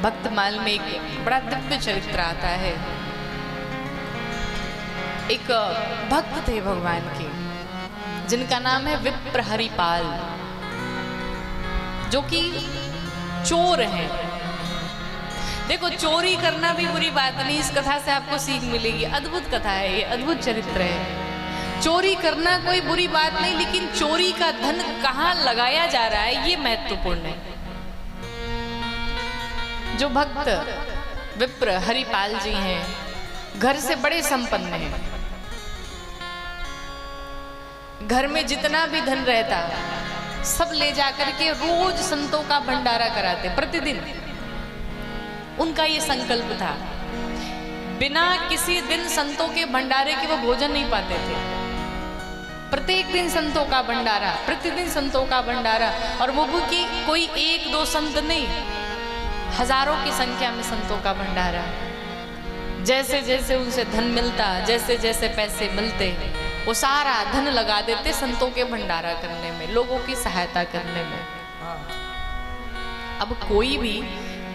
भक्तमाल में एक बड़ा दिव्य चरित्र आता है। एक भक्त थे भगवान के, जिनका नाम है विप्र हरिपाल, जो कि चोर हैं। देखो, चोरी करना भी बुरी बात नहीं, इस कथा से आपको सीख मिलेगी। अद्भुत कथा है ये, अद्भुत चरित्र है। चोरी करना कोई बुरी बात नहीं, लेकिन चोरी का धन कहाँ लगाया जा रहा है ये महत्वपूर्ण है। जो भक्त विप्र हरिपाल जी हैं, घर से बड़े संपन्न हैं। घर में जितना भी धन रहता सब ले जाकर के रोज संतों का भंडारा कराते, प्रतिदिन। उनका ये संकल्प था, बिना किसी दिन संतों के भंडारे के वो भोजन नहीं पाते थे। प्रत्येक दिन संतों का भंडारा, प्रतिदिन संतों का भंडारा। और वो भी कोई एक दो संत नहीं, हजारों की संख्या में संतों का भंडारा। जैसे जैसे उनसे धन मिलता, जैसे जैसे पैसे मिलते, वो सारा धन लगा देते संतों के भंडारा करने में, लोगों की सहायता करने में। अब कोई भी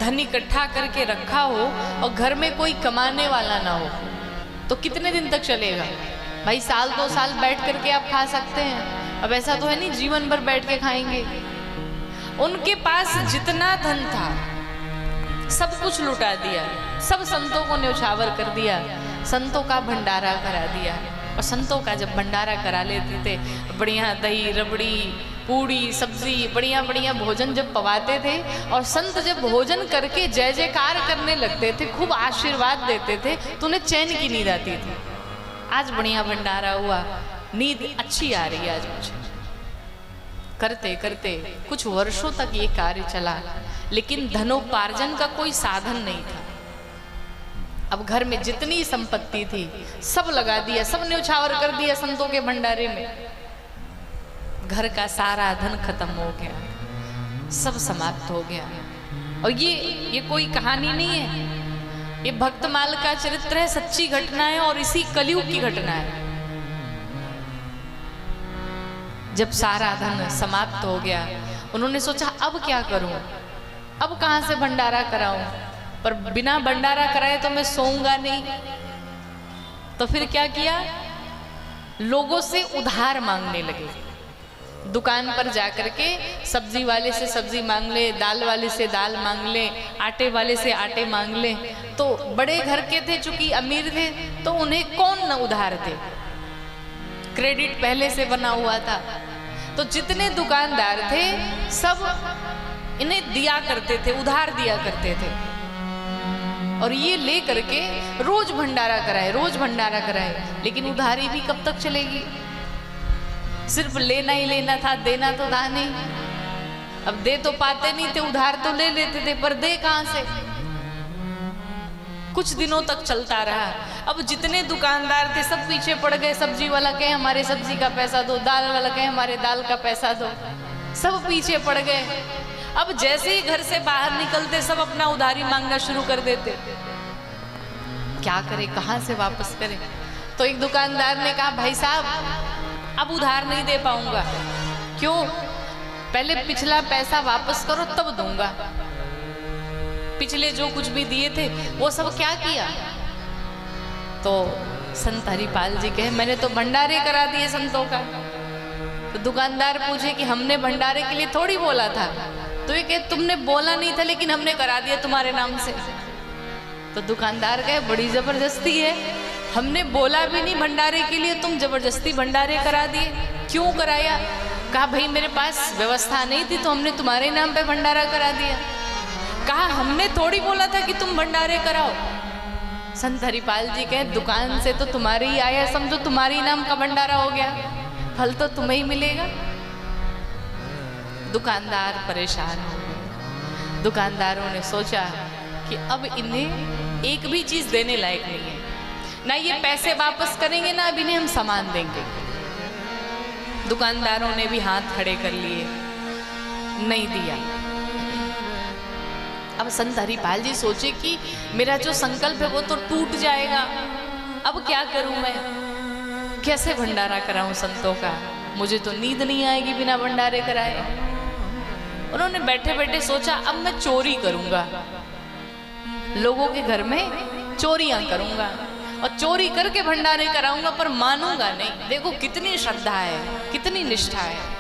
धन इकट्ठा करके रखा हो और घर में कोई कमाने वाला ना हो तो कितने दिन तक चलेगा भाई? साल 2 साल बैठ करके आप खा सकते हैं। अब ऐसा तो है नहीं जीवन भर बैठ के खाएंगे। उनके पास जितना धन था सब कुछ लुटा दिया, सब संतों को न्यौछावर कर दिया, संतों का भंडारा करा दिया। और संतों का जब भंडारा करा लेते थे, बढ़िया दही रबड़ी पूड़ी सब्जी बढ़िया बढ़िया भोजन जब पवाते थे, और संत जब भोजन करके जय जयकार करने लगते थे, खूब आशीर्वाद देते थे, तो उन्हें चैन की नींद आती थी। आज बढ़िया भंडारा हुआ, नींद अच्छी आ रही है आज मुझे। करते करते कुछ वर्षों तक ये कार्य चला, लेकिन धनोपार्जन का कोई साधन नहीं था। अब घर में जितनी संपत्ति थी सब लगा दिया, सब न्यौछावर कर दिया संतों के भंडारे में। घर का सारा धन खत्म हो गया, सब समाप्त हो गया। और ये कोई कहानी नहीं है, ये भक्तमाल का चरित्र है, सच्ची घटना है, और इसी कलयुग की घटना है। जब सारा धन समाप्त हो गया, उन्होंने सोचा अब क्या करूं, अब कहां से भंडारा कराऊं? पर बिना भंडारा कराए तो मैं सोऊंगा नहीं। तो फिर क्या किया, लोगों से उधार मांगने लगे। दुकान पर जाकर के सब्जी वाले से सब्जी मांग ले, दाल वाले से दाल मांग ले, आटे वाले से आटे मांग ले। तो बड़े घर के थे, चूंकि अमीर थे, तो उन्हें कौन न उधार दे, क्रेडिट पहले से बना हुआ था। तो जितने दुकानदार थे सब इन्हें दिया करते थे, उधार दिया करते थे। और ये ले करके रोज भंडारा कराए, रोज भंडारा कराए। लेकिन उधारी भी कब तक चलेगी? सिर्फ लेना ही लेना था, देना तो था नहीं। अब दे तो पाते नहीं थे, उधार तो ले लेते थे, पर दे कहां से? कुछ दिनों तक चलता रहा। अब जितने दुकानदार थे सब पीछे पड़ गए। सब्जी वाला कहे हमारे सब्जी का पैसा दो, दाल वाला कहे हमारे दाल का पैसा दो, सब पीछे पड़ गए। अब जैसे ही घर से बाहर निकलते सब अपना उधारी मांगना शुरू कर देते। क्या करे, कहां से वापस करें? तो एक दुकानदार ने कहा, भाई साहब अब उधार नहीं दे पाऊंगा। क्यों? पहले पिछला पैसा वापस करो तब दूंगा। पिछले जो कुछ भी दिए थे वो सब क्या किया? तो संत हरिपाल जी कहे, मैंने तो भंडारे करा दिए संतों का। तो दुकानदार पूछे कि हमने भंडारे के लिए थोड़ी बोला था। तो ये कहे, तुमने बोला नहीं था लेकिन हमने करा दिया तुम्हारे नाम से। तो दुकानदार कहे, बड़ी जबरदस्ती है, हमने बोला भी नहीं भंडारे के लिए, तुम जबरदस्ती भंडारे करा दिए। क्यों कराया? कहा, भाई मेरे पास व्यवस्था नहीं थी तो हमने तुम्हारे नाम पे भंडारा करा दिया। कहा, हमने थोड़ी बोला था कि तुम भंडारे कराओ। संत हरिपाल जी कहे, दुकान से तो तुम्हारे ही आया, समझो तुम्हारी नाम का भंडारा हो गया, फल तो तुम्हें ही मिलेगा। दुकानदार परेशान हो गए। दुकानदारों ने सोचा कि अब इन्हें एक भी चीज देने लायक नहीं है, ना ये पैसे वापस करेंगे ना अब इन्हें हम सामान देंगे। दुकानदारों ने भी हाथ खड़े कर लिए, नहीं दिया। अब संत हरिपाल जी सोचे कि मेरा जो संकल्प है वो तो टूट जाएगा, अब क्या करूं मैं, कैसे भंडारा कराऊं संतों का? मुझे तो नींद नहीं आएगी बिना भंडारे कराए। उन्होंने बैठे बैठे सोचा, अब मैं चोरी करूंगा। लोगों के घर में चोरियां करूंगा और चोरी करके भंडारे कराऊंगा, पर मानूंगा नहीं। देखो कितनी श्रद्धा है, कितनी निष्ठा है।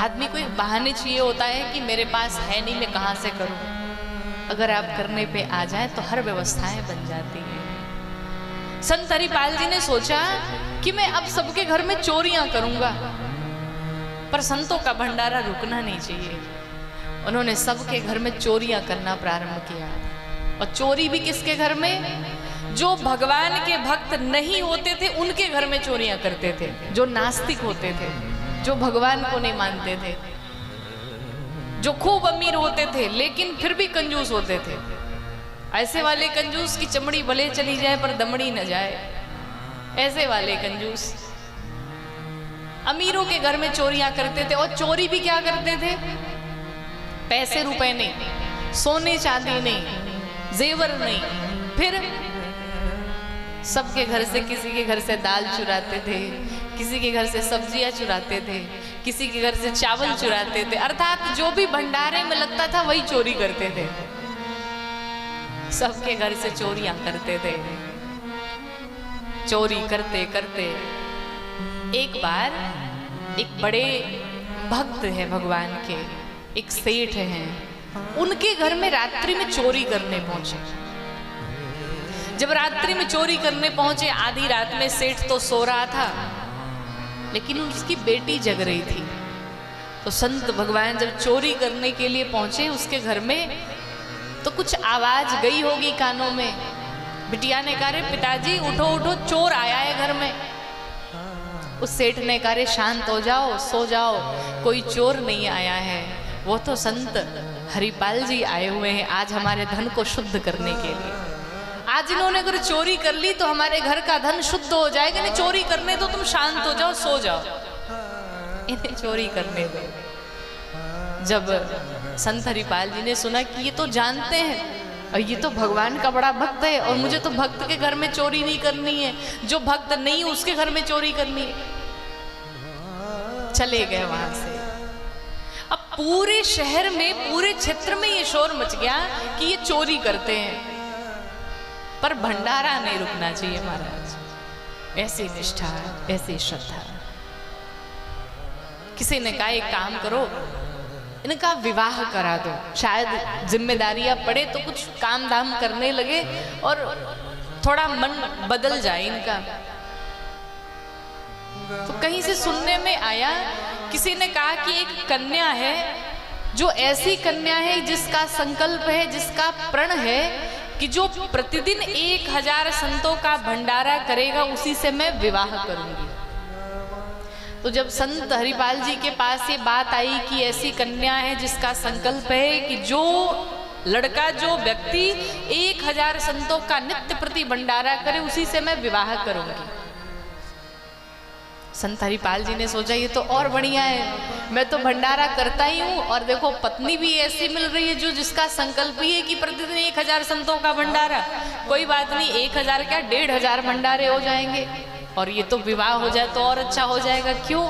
आदमी को एक बहाने चाहिए होता है कि मेरे पास है नहीं, मैं कहां से करूं। अगर आप करने पे आ जाए तो हर व्यवस्थाएं बन जाती हैं। संत हरिपाल जी ने सोचा कि मैं अब सबके घर में चोरियां करूंगा, पर संतों का भंडारा रुकना नहीं चाहिए। उन्होंने सबके घर में चोरियां करना प्रारंभ किया। और चोरी भी किसके घर में? जो भगवान के भक्त नहीं होते थे उनके घर में चोरियां करते थे। जो नास्तिक होते थे, जो भगवान को नहीं मानते थे, जो खूब अमीर होते थे लेकिन फिर भी कंजूस होते थे। ऐसे वाले कंजूस की चमड़ी भले चली जाए पर दमड़ी न जाए, ऐसे वाले कंजूस अमीरों के घर में चोरियां करते थे। और चोरी भी क्या करते थे? पैसे रुपए नहीं, सोने चांदी नहीं, जेवर नहीं, फिर सबके घर से, किसी के घर से दाल चुराते थे, किसी के घर से सब्जियां चुराते थे, किसी के घर से चावल चुराते थे। अर्थात जो भी भंडारे में लगता था वही चोरी करते थे। सबके घर से चोरियां करते थे। चोरी करते करते एक बार एक बड़े भक्त है भगवान के, एक सेठ हैं, उनके घर में रात्रि में चोरी करने पहुंचे। जब रात्रि में चोरी करने पहुंचे, आधी रात में सेठ तो सो रहा था लेकिन उसकी बेटी जग रही थी। तो संत भगवान जब चोरी करने के लिए पहुंचे उसके घर में, तो कुछ आवाज गई होगी कानों में। बिटिया ने कहा, रे पिताजी उठो उठो, चोर आया है घर में। उस सेठ ने कहा, रे शांत हो जाओ, सो जाओ, कोई चोर नहीं आया है, वो तो संत हरिपाल जी आए हुए हैं आज हमारे धन को शुद्ध करने के लिए। आज इन्होंने अगर चोरी कर ली तो हमारे घर का धन शुद्ध हो जाएगा। नहीं चोरी करने दो, तुम शांत हो जाओ, सो जाओ, इन्हें चोरी करने दो। जब संत हरिपाल जी ने सुना कि ये तो जानते हैं और ये तो भगवान का बड़ा भक्त है और मुझे तो भक्त के घर में चोरी नहीं करनी है, जो भक्त नहीं उसके घर में चोरी करनी है, चले गए वहां से। अब पूरे शहर में, पूरे क्षेत्र में ये शोर मच गया कि ये चोरी करते हैं, पर भंडारा नहीं रुकना चाहिए महाराज। ऐसी निष्ठा, ऐसी श्रद्धा। किसी ने कहा एक काम करो, इनका विवाह करा दो, शायद जिम्मेदारियां पड़े तो कुछ काम धाम करने लगे और थोड़ा मन बदल जाए इनका। तो कहीं से सुनने में आया, किसी ने कहा कि एक कन्या है, जो ऐसी कन्या है जिसका संकल्प है, जिसका प्रण है कि जो प्रतिदिन 1000 संतों का भंडारा करेगा उसी से मैं विवाह करूंगी। तो जब संत हरिपाल जी के पास ये बात आई कि ऐसी कन्या है जिसका संकल्प है कि जो लड़का, जो व्यक्ति 1000 संतों का नित्य प्रति भंडारा करे उसी से मैं विवाह करूंगी। संत हरिपाल जी ने सोचा ये तो और बढ़िया है, मैं तो भंडारा करता ही हूँ और देखो पत्नी भी ऐसी मिल रही है जो जिसका संकल्प ही है कि प्रतिदिन 1000 संतों का भंडारा। कोई बात नहीं, 1000 क्या 1500 भंडारे हो जाएंगे और ये तो विवाह हो जाए तो और अच्छा हो जाएगा। क्यों?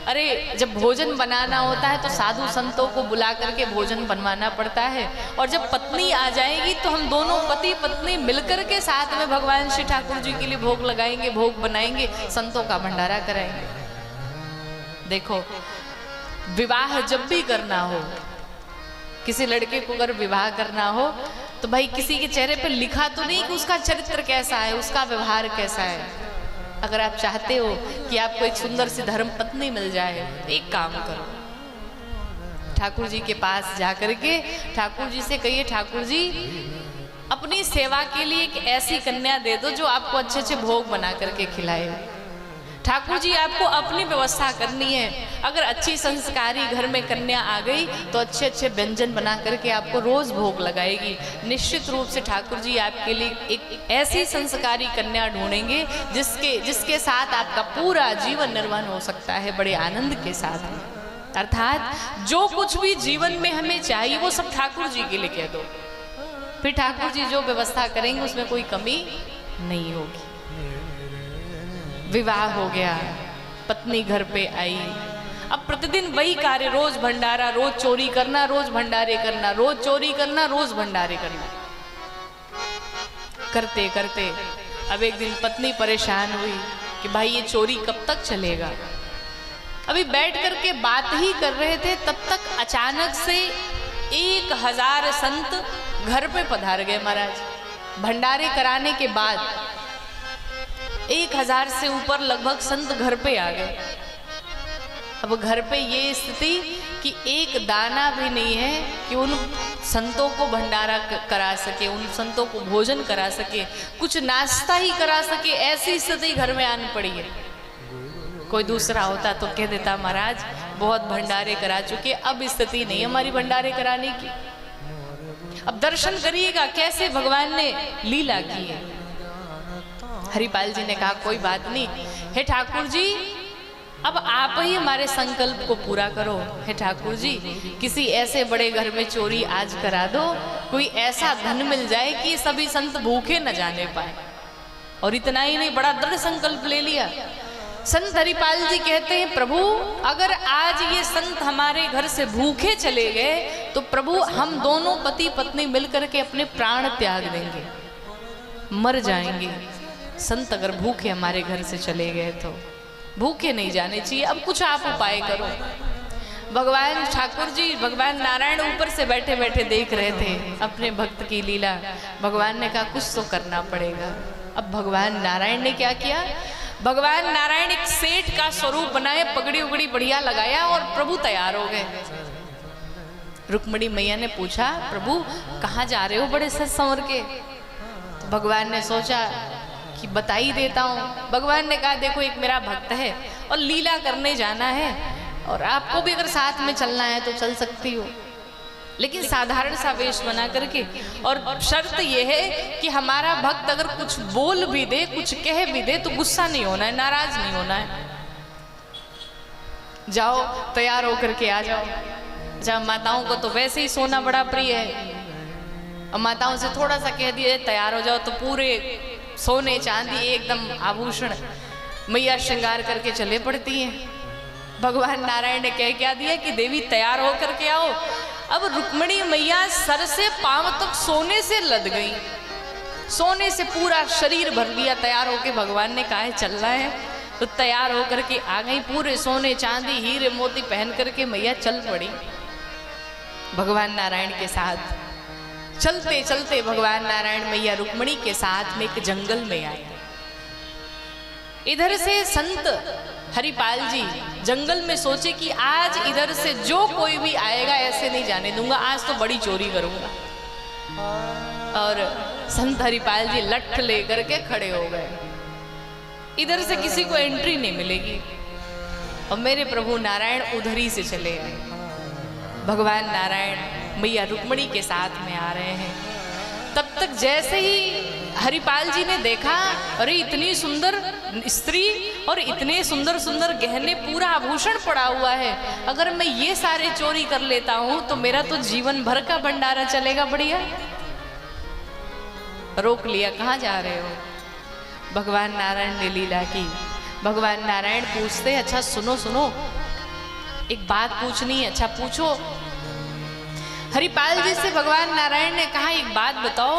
अरे जब भोजन बनाना होता है तो साधु संतों को बुला करके भोजन बनवाना पड़ता है, और जब पत्नी आ जाएगी तो हम दोनों पति पत्नी मिलकर के साथ में भगवान श्री ठाकुर जी के लिए भोग लगाएंगे, भोग बनाएंगे, संतों का भंडारा कराएंगे। देखो विवाह जब भी करना हो, किसी लड़के को अगर विवाह करना हो तो भाई किसी के चेहरे पर लिखा तो नहीं कि उसका चरित्र कैसा है, उसका व्यवहार कैसा है। अगर आप चाहते हो कि आपको एक सुंदर सी धर्म पत्नी मिल जाए, एक काम करो, ठाकुर जी के पास जाकर के ठाकुर जी से कहिए, ठाकुर जी अपनी सेवा के लिए एक ऐसी कन्या दे दो जो आपको अच्छे अच्छे भोग बना करके खिलाए। ठाकुर जी आपको अपनी व्यवस्था करनी है। अगर अच्छी संस्कारी घर में कन्या आ गई तो अच्छे अच्छे व्यंजन बना करके आपको रोज भोग लगाएगी। निश्चित रूप से ठाकुर जी आपके लिए एक ऐसी संस्कारी कन्या ढूंढेंगे जिसके साथ आपका पूरा जीवन निर्वाह हो सकता है बड़े आनंद के साथ। अर्थात जो कुछ भी जीवन में हमें चाहिए वो सब ठाकुर जी के लिए कह दो, फिर ठाकुर जी जो व्यवस्था करेंगे उसमें कोई कमी नहीं होगी। विवाह हो गया, पत्नी घर पे आई, अब प्रतिदिन वही कार्य, रोज भंडारा, रोज चोरी करना, रोज भंडारे करना, रोज चोरी करना, रोज भंडारे करना। करते करते अब एक दिन पत्नी परेशान हुई कि भाई ये चोरी कब तक चलेगा। अभी बैठ करके बात ही कर रहे थे, तब तक अचानक से 1000 संत घर पे पधार गए महाराज। भंडारे कराने के बाद 1000 से ऊपर लगभग संत घर पे आ गए। अब घर पे ये स्थिति कि एक दाना भी नहीं है कि उन संतों को भंडारा करा सके, उन संतों को भोजन करा सके, कुछ नाश्ता ही करा सके, ऐसी स्थिति घर में आनी पड़ी है। कोई दूसरा होता तो कह देता महाराज बहुत भंडारे करा चुके, अब स्थिति नहीं हमारी भंडारे कराने की। अब दर्शन करिएगा कैसे भगवान ने लीला की है। हरिपाल जी ने कहा कोई बात नहीं, हे ठाकुर जी अब आप ही हमारे संकल्प को पूरा करो। हे ठाकुर जी किसी ऐसे बड़े घर में चोरी आज करा दो, कोई ऐसा धन मिल जाए कि सभी संत भूखे न जाने पाए। और इतना ही नहीं, बड़ा दृढ़ संकल्प ले लिया। संत हरिपाल जी कहते हैं प्रभु अगर आज ये संत हमारे घर से भूखे चले गए तो प्रभु हम दोनों पति पत्नी मिलकर के अपने प्राण त्याग देंगे, मर जाएंगे। संत अगर भूखे हमारे घर से चले गए तो भूखे नहीं जाने चाहिए, अब कुछ आप उपाय करो। भगवान ठाकुर जी भगवान नारायण ऊपर से बैठे बैठे देख रहे थे अपने भक्त की लीला। भगवान ने कहा कुछ तो करना पड़ेगा। अब भगवान नारायण ने क्या किया, भगवान नारायण एक सेठ का स्वरूप बनाए, पगड़ी उगड़ी बढ़िया लगाया और प्रभु तैयार हो गए। रुक्मिणी मैया ने पूछा प्रभु कहाँ जा रहे हो बड़े सज संवर के। तो भगवान ने सोचा कि बता ही देता हूँ। भगवान ने कहा देखो एक मेरा भक्त है और लीला करने जाना है और आपको भी अगर साथ में चलना है तो चल सकती हो, लेकिन साधारण सा वेश बना करके। और शर्त यह है कि हमारा भक्त अगर कुछ बोल भी दे, कुछ कह भी दे तो गुस्सा नहीं होना है, नाराज नहीं होना है। जाओ तैयार होकर के आ जाओ। जब माताओं को तो वैसे ही सोना बड़ा प्रिय है, और माताओं से थोड़ा सा कह दिए तैयार हो जाओ तो पूरे सोने चांदी एकदम आभूषण मैया श्रृंगार करके चले पड़ती हैं। भगवान नारायण ने कह क्या दिया कि देवी तैयार होकर के आओ। अब रुक्मिणी मैया सर से पांव तक सोने से लद गई, सोने से पूरा शरीर भर लिया। तैयार होके भगवान ने कहा है चलना है तो तैयार होकर के आ गई, पूरे सोने चांदी हीरे मोती पहन करके मैया चल पड़ी भगवान नारायण के साथ। चलते चलते भगवान नारायण मैया रुक्मिणी के साथ में एक जंगल में आए। इधर से संत हरिपाल जी जंगल में सोचे कि आज इधर से जो कोई भी आएगा ऐसे नहीं जाने दूंगा, आज तो बड़ी चोरी करूंगा। और संत हरिपाल जी लठ लेकर के खड़े हो गए, इधर से किसी को एंट्री नहीं मिलेगी। और मेरे प्रभु नारायण उधर ही से चले आए। भगवान नारायण मैया रुक्मिणी के साथ में आ रहे हैं। तब तक जैसे ही हरिपाल जी ने देखा अरे इतनी सुंदर स्त्री और इतने सुंदर सुंदर गहने, पूरा आभूषण पड़ा हुआ है, अगर मैं ये सारे चोरी कर लेता हूं तो मेरा तो जीवन भर का भंडारा चलेगा बढ़िया। रोक लिया, कहाँ जा रहे हो। भगवान नारायण ने लीला की। भगवान नारायण पूछते अच्छा सुनो सुनो एक बात पूछनी है। अच्छा पूछो। हरिपाल जी से भगवान नारायण ने कहा एक बात बताओ,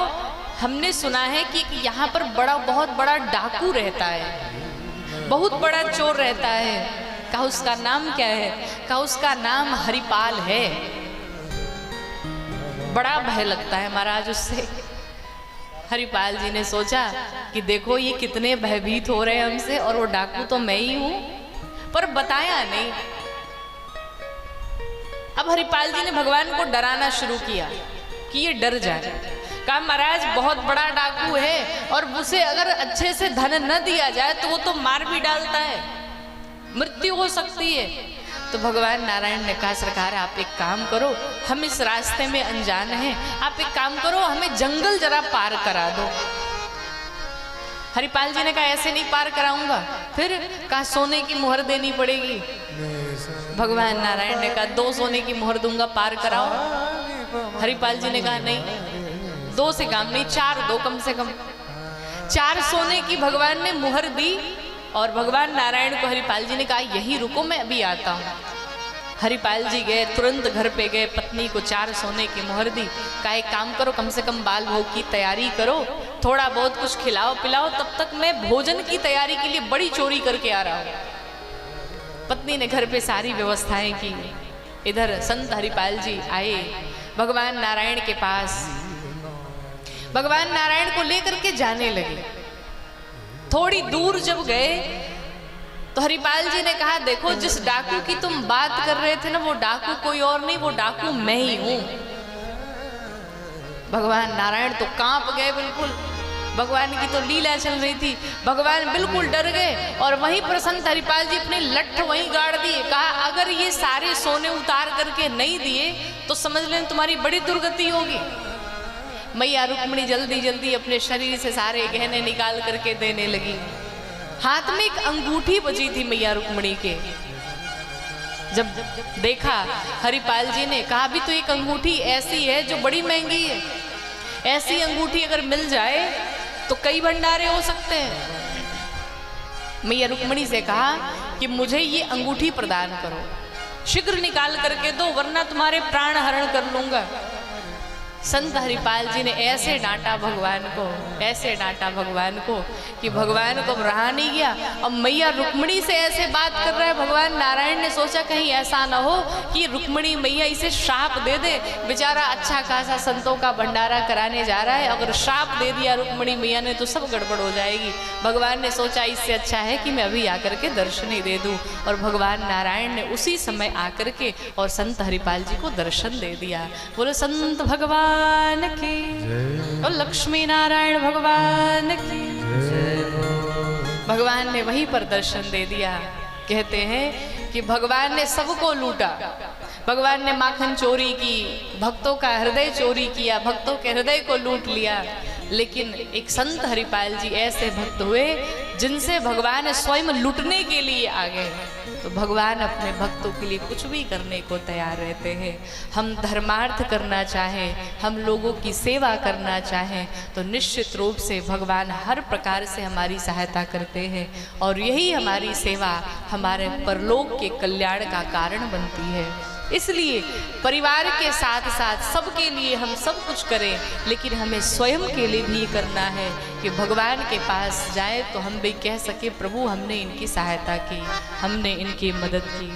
हमने सुना है कि यहाँ पर बहुत बड़ा डाकू रहता है, बहुत बड़ा चोर रहता है। कहा उसका नाम क्या है। कहा उसका नाम हरिपाल है, बड़ा भय लगता है महाराज उससे। हरिपाल जी ने सोचा कि देखो ये कितने भयभीत हो रहे हैं हमसे, और वो डाकू तो मैं ही हूं, पर बताया नहीं। अब हरिपाल जी ने भगवान को डराना शुरू किया कि ये डर जाए। कहा महाराज बहुत बड़ा डाकू है और उसे अगर अच्छे से धन न दिया जाए तो वो तो मार भी डालता है, मृत्यु हो सकती है। तो भगवान नारायण ने कहा सरकार आप एक काम करो, हम इस रास्ते में अनजान हैं, आप एक काम करो हमें जंगल जरा पार करा दो। हरिपाल जी ने कहा ऐसे नहीं पार कराऊंगा। फिर कहा सोने की मोहर देनी पड़ेगी। भगवान नारायण ने कहा 2 सोने की मोहर दूंगा, पार कराओ। हरिपाल जी ने कहा नहीं 2 से काम नहीं, 4 दो कम से कम। 4 सोने की भगवान ने मोहर दी और भगवान नारायण को हरिपाल जी ने कहा यही रुको मैं अभी आता हूँ। हरिपाल जी गए, तुरंत घर पे गए, पत्नी को 4 सोने की मोहर दी। कहा एक काम करो कम से कम बाल भोग की तैयारी करो, थोड़ा बहुत कुछ खिलाओ पिलाओ, तब तक मैं भोजन की तैयारी के लिए बड़ी चोरी करके आ रहा हूँ। पत्नी ने घर पे सारी व्यवस्थाएं की। इधर संत हरिपाल जी आए भगवान नारायण के पास। भगवान नारायण को लेकर के जाने लगे। थोड़ी दूर जब गए तो हरिपाल जी ने कहा, देखो जिस डाकू की तुम बात कर रहे थे ना, वो डाकू कोई और नहीं, वो डाकू मैं ही हूं। भगवान नारायण तो कांप गए बिल्कुल। भगवान की तो लीला चल रही थी, भगवान बिल्कुल डर गए। और वहीं पर संत हरिपाल जी अपने लट्ठ वहीं गाड़ दिए। कहा, अगर ये सारे सोने उतार करके नहीं दिए तो समझ लें तुम्हारी बड़ी दुर्गति होगी। मैया रुक्मिणी जल्दी जल्दी अपने शरीर से सारे गहने निकाल करके देने लगी। हाथ में एक अंगूठी बची थी मैया रुक्मिणी के। जब देखा हरिपाल जी ने कहा, भी तो एक अंगूठी ऐसी है जो बड़ी महंगी है, ऐसी अंगूठी अगर मिल जाए तो कई भंडारे हो सकते हैं। मैया रुक्मिणी से कहा कि मुझे ये अंगूठी प्रदान करो, शीघ्र निकाल करके दो, वरना तुम्हारे प्राण हरण कर लूंगा। संत हरिपाल जी ने ऐसे डांटा भगवान को, ऐसे डांटा भगवान को कि भगवान को रहा नहीं गया। अब मैया रुक्मिणी से ऐसे बात कर रहा है। भगवान नारायण ने सोचा कहीं ऐसा ना हो कि रुक्मिणी मैया इसे श्राप दे दे, बेचारा अच्छा खासा संतों का भंडारा कराने जा रहा है, अगर श्राप दे दिया रुक्मिणी मैया ने तो सब गड़बड़ हो जाएगी। भगवान ने सोचा इससे अच्छा है कि मैं अभी आकर के दर्शन ही दे दूं। और भगवान नारायण ने उसी समय आकर के और संत हरिपाल जी को दर्शन दे दिया। बोले संत भगवान की और लक्ष्मी नारायण भगवान की। भगवान ने वहीं पर दर्शन दे दिया। कहते हैं कि भगवान ने सबको लूटा। भगवान ने माखन चोरी की, भक्तों का हृदय चोरी किया, भक्तों के हृदय को लूट लिया। लेकिन एक संत हरिपाल जी ऐसे भक्त हुए जिनसे भगवान स्वयं लूटने के लिए आ गए। तो भगवान अपने भक्तों के लिए कुछ भी करने को तैयार रहते हैं। हम धर्मार्थ करना चाहें, हम लोगों की सेवा करना चाहें तो निश्चित रूप से भगवान हर प्रकार से हमारी सहायता करते हैं। और यही हमारी सेवा हमारे परलोक के कल्याण का कारण बनती है। इसलिए परिवार के साथ साथ सबके लिए हम सब कुछ करें, लेकिन हमें स्वयं के लिए भी करना है कि भगवान के पास जाए तो हम भी कह सके प्रभु हमने इनकी सहायता की, हमने इनकी मदद की।